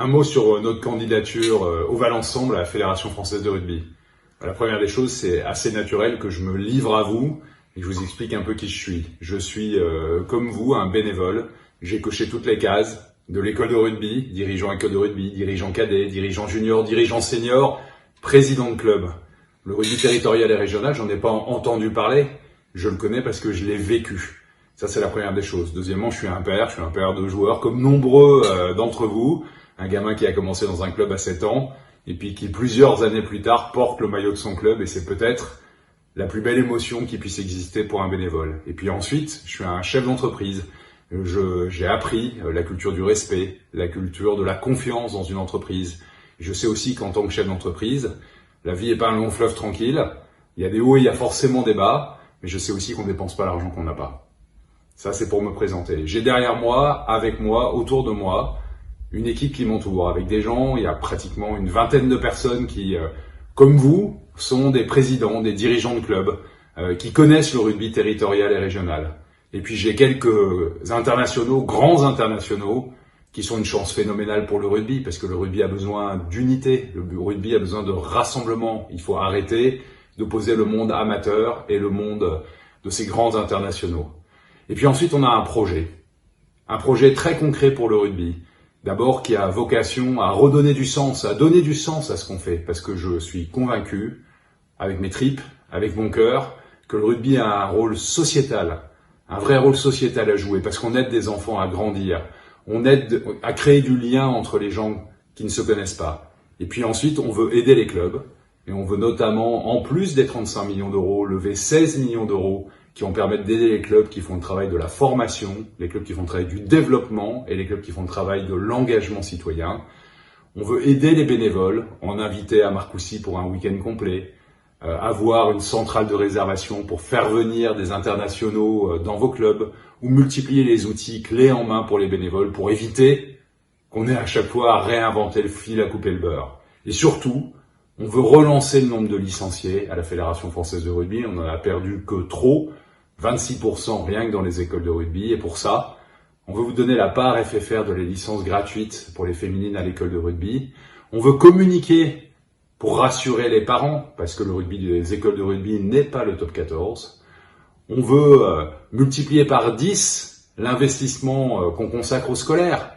Un mot sur notre candidature au Valence Ensemble à la Fédération Française de Rugby. La première des choses, c'est assez naturel que je me livre à vous et que je vous explique un peu qui je suis. Je suis, comme vous, un bénévole. J'ai coché toutes les cases de l'école de rugby, dirigeant école de rugby, dirigeant cadet, dirigeant junior, dirigeant senior, président de club. Le rugby territorial et régional, j'en ai pas entendu parler. Je le connais parce que je l'ai vécu. Ça, c'est la première des choses. Deuxièmement, je suis un père de joueurs comme nombreux d'entre vous. Un gamin qui a commencé dans un club à 7 ans et puis qui, plusieurs années plus tard, porte le maillot de son club et c'est peut-être la plus belle émotion qui puisse exister pour un bénévole. Et puis ensuite, je suis un chef d'entreprise. J'ai appris la culture du respect, la culture de la confiance dans une entreprise. Je sais aussi qu'en tant que chef d'entreprise, la vie n'est pas un long fleuve tranquille. Il y a des hauts et il y a forcément des bas, mais je sais aussi qu'on ne dépense pas l'argent qu'on n'a pas. Ça, c'est pour me présenter. J'ai derrière moi, avec moi, autour de moi, une équipe qui m'entoure, avec des gens, il y a pratiquement une vingtaine de personnes qui, comme vous, sont des présidents, des dirigeants de clubs, qui connaissent le rugby territorial et régional. Et puis j'ai quelques internationaux, grands internationaux, qui sont une chance phénoménale pour le rugby, parce que le rugby a besoin d'unité, le rugby a besoin de rassemblement. Il faut arrêter d'opposer le monde amateur et le monde de ces grands internationaux. Et puis ensuite, on a un projet très concret pour le rugby. D'abord, qui a vocation à redonner du sens, à donner du sens à ce qu'on fait, parce que je suis convaincu, avec mes tripes, avec mon cœur, que le rugby a un rôle sociétal, un vrai rôle sociétal à jouer, parce qu'on aide des enfants à grandir, on aide à créer du lien entre les gens qui ne se connaissent pas. Et puis ensuite, on veut aider les clubs, et on veut notamment, en plus des 35 millions d'euros, lever 16 millions d'euros qui vont permettre d'aider les clubs qui font le travail de la formation, les clubs qui font le travail du développement et les clubs qui font le travail de l'engagement citoyen. On veut aider les bénévoles, en inviter à Marcoussis pour un week-end complet, avoir une centrale de réservation pour faire venir des internationaux dans vos clubs ou multiplier les outils clés en main pour les bénévoles pour éviter qu'on ait à chaque fois à réinventer le fil à couper le beurre. Et surtout, on veut relancer le nombre de licenciés à la Fédération Française de Rugby. On n'en a perdu que trop, 26% rien que dans les écoles de rugby. Et pour ça, on veut vous donner la part FFR de les licences gratuites pour les féminines à l'école de rugby. On veut communiquer pour rassurer les parents, parce que le rugby des écoles de rugby n'est pas le top 14. On veut multiplier par 10 l'investissement qu'on consacre aux scolaires,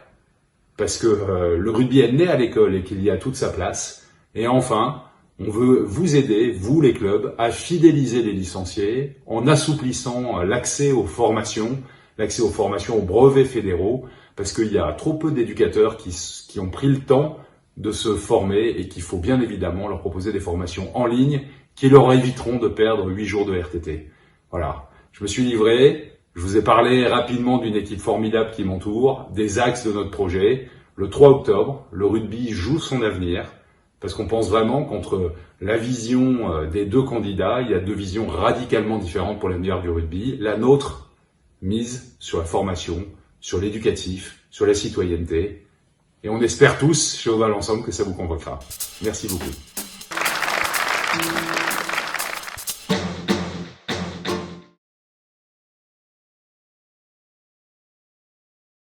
parce que le rugby est né à l'école et qu'il y a toute sa place. Et enfin, on veut vous aider, vous les clubs, à fidéliser les licenciés en assouplissant l'accès aux formations aux brevets fédéraux, parce qu'il y a trop peu d'éducateurs qui ont pris le temps de se former et qu'il faut bien évidemment leur proposer des formations en ligne qui leur éviteront de perdre 8 jours de RTT. Voilà, je me suis livré, je vous ai parlé rapidement d'une équipe formidable qui m'entoure, des axes de notre projet. Le 3 octobre, le rugby joue son avenir. Parce qu'on pense vraiment qu'entre la vision des deux candidats, il y a deux visions radicalement différentes pour l'avenir du rugby. La nôtre mise sur la formation, sur l'éducatif, sur la citoyenneté. Et on espère tous, chez Oval Ensemble, que ça vous convaincra. Merci beaucoup.